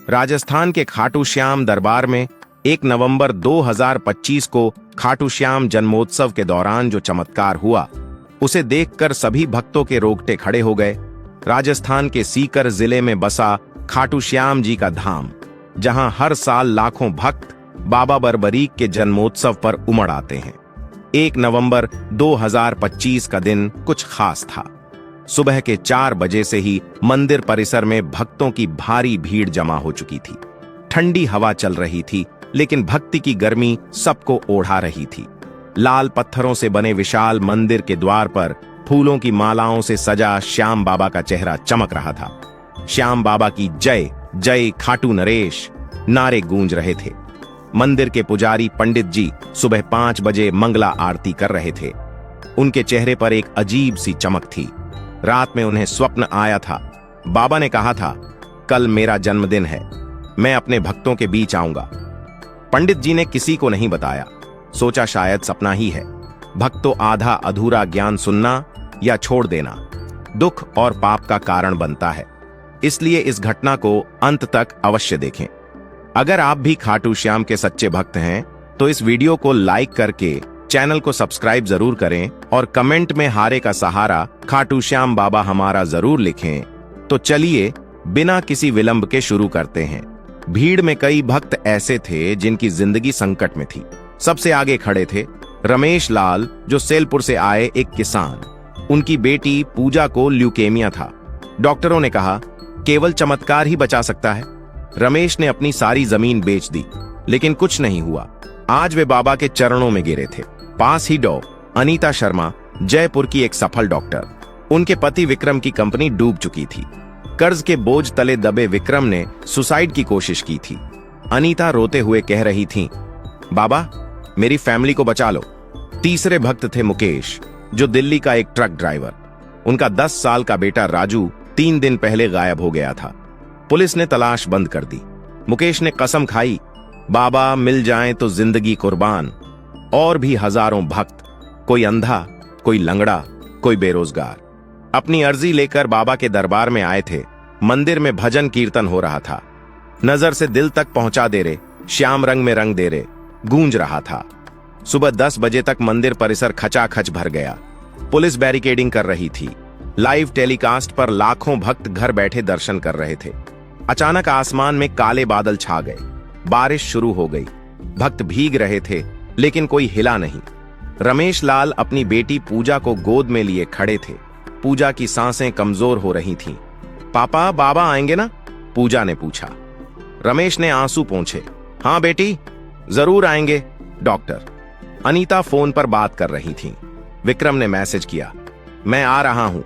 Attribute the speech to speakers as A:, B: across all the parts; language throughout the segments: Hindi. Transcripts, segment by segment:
A: राजस्थान के खाटू श्याम दरबार में 1 नवंबर 2025 को खाटू श्याम जन्मोत्सव के दौरान जो चमत्कार हुआ, उसे देखकर सभी भक्तों के रोंगटे खड़े हो गए। राजस्थान के सीकर जिले में बसा खाटू श्याम जी का धाम, जहां हर साल लाखों भक्त बाबा बरबरीक के जन्मोत्सव पर उमड़ आते हैं। 1 नवंबर 2025 का दिन कुछ खास था। सुबह के 4 बजे से ही मंदिर परिसर में भक्तों की भारी भीड़ जमा हो चुकी थी। ठंडी हवा चल रही थी, लेकिन भक्ति की गर्मी सबको ओढ़ा रही थी। लाल पत्थरों से बने विशाल मंदिर के द्वार पर फूलों की मालाओं से सजा श्याम बाबा का चेहरा चमक रहा था। श्याम बाबा की जय जय खाटू नरेश नारे गूंज रहे थे। मंदिर के पुजारी पंडित जी सुबह 5 बजे मंगला आरती कर रहे थे। उनके चेहरे पर एक अजीब सी चमक थी। रात में उन्हें स्वप्न आया था। बाबा ने कहा था, कल मेरा जन्मदिन है, मैं अपने भक्तों के बीच आऊंगा। पंडित जी ने किसी को नहीं बताया, सोचा शायद सपना ही है। भक्तों, आधा अधूरा ज्ञान सुनना या छोड़ देना दुख और पाप का कारण बनता है, इसलिए इस घटना को अंत तक अवश्य देखें। अगर आप भी खाटू श्याम के सच्चे भक्त हैं तो इस वीडियो को लाइक करके चैनल को सब्सक्राइब जरूर करें और कमेंट में हारे का सहारा खाटू श्याम बाबा हमारा जरूर लिखें। तो चलिए बिना किसी विलंब के शुरू करते हैं। भीड़ में कई भक्त ऐसे थे जिनकी जिंदगी संकट में थी। सबसे आगे खड़े थे रमेश लाल, जो सेलपुर से आए एक किसान। उनकी बेटी पूजा को ल्यूकेमिया था। डॉक्टरों ने कहा केवल चमत्कार ही बचा सकता है। रमेश ने अपनी सारी जमीन बेच दी, लेकिन कुछ नहीं हुआ। आज वे बाबा के चरणों में गिरे थे। पास ही अनीता शर्मा, जयपुर की एक सफल डॉक्टर। उनके पति विक्रम की कंपनी डूब चुकी थी। कर्ज के बोझ तले दबे विक्रम ने सुसाइड की कोशिश की थी। अनीता रोते हुए कह रही थी, बाबा मेरी फैमिली को बचा लो। तीसरे भक्त थे मुकेश, जो दिल्ली का एक ट्रक ड्राइवर। उनका 10 साल का बेटा राजू 3 दिन पहले गायब हो गया था। पुलिस ने तलाश बंद कर दी। मुकेश ने कसम खाई, बाबा मिल जाएं तो जिंदगी कुर्बान। और भी हजारों भक्त, कोई अंधा, कोई लंगड़ा, कोई बेरोजगार, अपनी अर्जी लेकर बाबा के दरबार में आए थे। मंदिर में भजन कीर्तन हो रहा था। नजर से दिल तक पहुंचा दे रे, श्याम रंग में रंग दे रे गूंज रहा था। सुबह 10 बजे तक मंदिर परिसर खचाखच भर गया। पुलिस बैरिकेडिंग कर रही थी। लाइव टेलीकास्ट पर लाखों भक्त घर बैठे दर्शन कर रहे थे। अचानक आसमान में काले बादल छा गए। बारिश शुरू हो गई। भक्त भीग रहे थे, लेकिन कोई हिला नहीं। रमेश लाल अपनी बेटी पूजा को गोद में लिए खड़े थे। पूजा की सांसें कमजोर हो रही थीं। पापा, बाबा आएंगे ना? पूजा ने पूछा। रमेश ने आंसू पोंछे। हाँ बेटी, जरूर आएंगे। डॉक्टर अनीता फोन पर बात कर रही थीं। विक्रम ने मैसेज किया, मैं आ रहा हूं,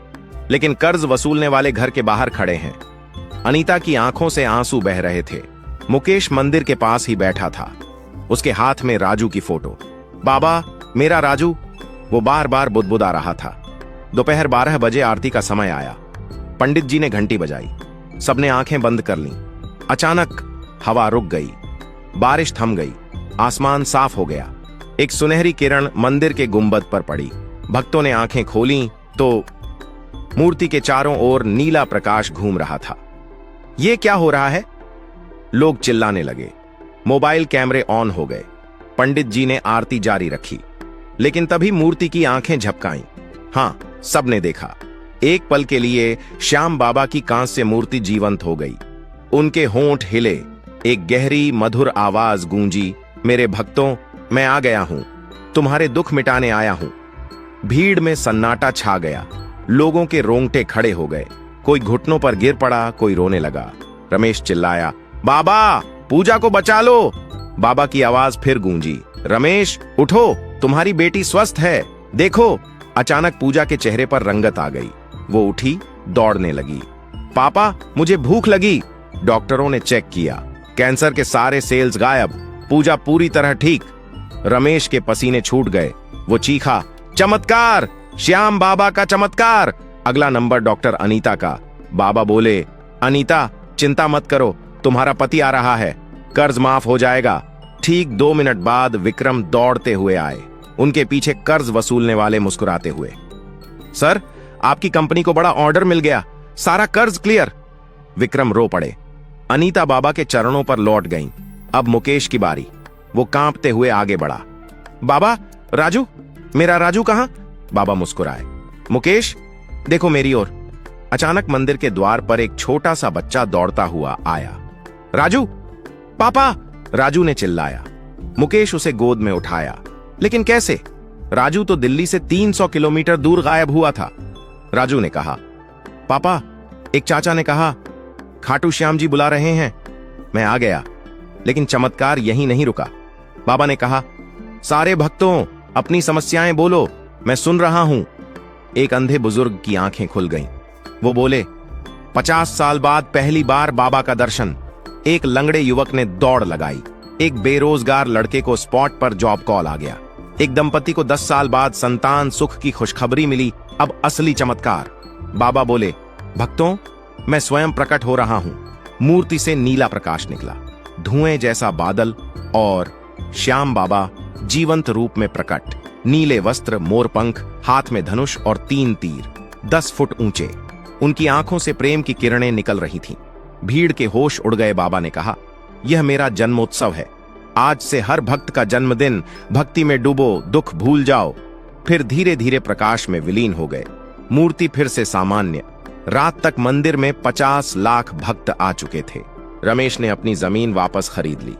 A: लेकिन कर्ज वसूलने वाले घर के बाहर खड़े हैं। अनीता की आंखों से आंसू बह रहे थे। मुकेश मंदिर के पास ही बैठा था। उसके हाथ में राजू की फोटो। बाबा मेरा राजू, वो बार बार बुदबुदा रहा था। दोपहर 12 बजे आरती का समय आया। पंडित जी ने घंटी बजाई। सबने आंखें बंद कर लीं। अचानक हवा रुक गई। बारिश थम गई। आसमान साफ हो गया। एक सुनहरी किरण मंदिर के गुंबद पर पड़ी। भक्तों ने आंखें खोलीं तो मूर्ति के चारों ओर नीला प्रकाश घूम रहा था। यह क्या हो रहा है? लोग चिल्लाने लगे। मोबाइल कैमरे ऑन हो गए। पंडित जी ने आरती जारी रखी, लेकिन तभी मूर्ति की आंखें झपकाईं। हां, सबने देखा। एक पल के लिए श्याम बाबा की कांस्य मूर्ति जीवंत हो गई। उनके होंठ हिले। एक गहरी मधुर आवाज गूंजी, मेरे भक्तों, मैं आ गया हूं, तुम्हारे दुख मिटाने आया हूं। भीड़ में सन्नाटा छा गया। लोगों के रोंगटे खड़े हो गए। कोई घुटनों पर गिर पड़ा, कोई रोने लगा। रमेश चिल्लाया, बाबा पूजा को बचा लो। बाबा की आवाज फिर गूंजी, रमेश उठो, तुम्हारी बेटी स्वस्थ है, देखो। अचानक पूजा के चेहरे पर रंगत आ गई। वो उठी, दौड़ने लगी। पापा मुझे भूख लगी। डॉक्टरों ने चेक किया, कैंसर के सारे सेल्स गायब। पूजा पूरी तरह ठीक। रमेश के पसीने छूट गए। वो चीखा, चमत्कार, श्याम बाबा का चमत्कार। अगला नंबर डॉक्टर अनीता का। बाबा बोले, अनीता चिंता मत करो, तुम्हारा पति आ रहा है, कर्ज माफ हो जाएगा। ठीक 2 मिनट बाद विक्रम दौड़ते हुए आए। उनके पीछे कर्ज वसूलने वाले मुस्कुराते हुए, सर आपकी कंपनी को बड़ा ऑर्डर मिल गया, सारा कर्ज क्लियर। विक्रम रो पड़े। अनीता बाबा के चरणों पर लौट गईं। अब मुकेश की बारी। वो कांपते हुए आगे बढ़ा। बाबा, राजू, मेरा राजू कहां? बाबा मुस्कुराए। मुकेश, देखो मेरी ओर। अचानक मंदिर के द्वार पर एक छोटा सा बच्चा दौड़ता हुआ आया। राजू, पापा! राजू ने चिल्लाया। मुकेश उसे गोद में उठाया। लेकिन कैसे? राजू तो दिल्ली से 300 किलोमीटर दूर गायब हुआ था। राजू ने कहा, पापा, एक चाचा ने कहा खाटू श्याम जी बुला रहे हैं। मैं आ गया, लेकिन चमत्कार यहीं नहीं रुका। बाबा ने कहा, सारे भक्तों, अपनी समस्याएं बोलो, मैं सुन रहा हूं। एक अंधे बुजुर्ग की आंखें खुल गईं। वो बोले, 50 साल बाद पहली बार बाबा का दर्शन। एक लंगड़े युवक ने दौड़ लगाई। एक बेरोजगार लड़के को स्पॉट पर जॉब कॉल आ गया। एक दंपति को 10 साल बाद संतान सुख की खुशखबरी मिली। अब असली चमत्कार। बाबा बोले, भक्तों, मैं स्वयं प्रकट हो रहा हूं। मूर्ति से नीला प्रकाश निकला, धुएं जैसा बादल, और श्याम बाबा जीवंत रूप में प्रकट। नीले वस्त्र, मोरपंख, हाथ में धनुष और 3 तीर, 10 फुट ऊंचे। उनकी आंखों से प्रेम की किरणें निकल रही थीं। भीड़ के होश उड़ गए। बाबा ने कहा, यह मेरा जन्मोत्सव है। आज से हर भक्त का जन्मदिन। भक्ति में डूबो, दुख भूल जाओ। फिर धीरे धीरे प्रकाश में विलीन हो गए। मूर्ति फिर से सामान्य। रात तक मंदिर में 50 लाख भक्त आ चुके थे। रमेश ने अपनी जमीन वापस खरीद ली।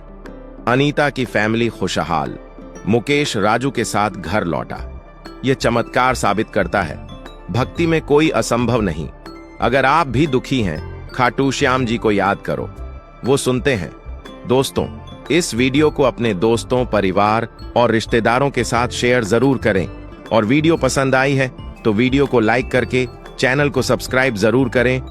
A: अनीता की फैमिली खुशहाल। मुकेश राजू के साथ घर लौटा। यह चमत्कार साबित करता है, भक्ति में कोई असंभव नहीं। अगर आप भी दुखी हैं, खाटू श्याम जी को याद करो, वो सुनते हैं। दोस्तों, इस वीडियो को अपने दोस्तों, परिवार और रिश्तेदारों के साथ शेयर जरूर करें। और वीडियो पसंद आई है तो वीडियो को लाइक करके चैनल को सब्सक्राइब जरूर करें।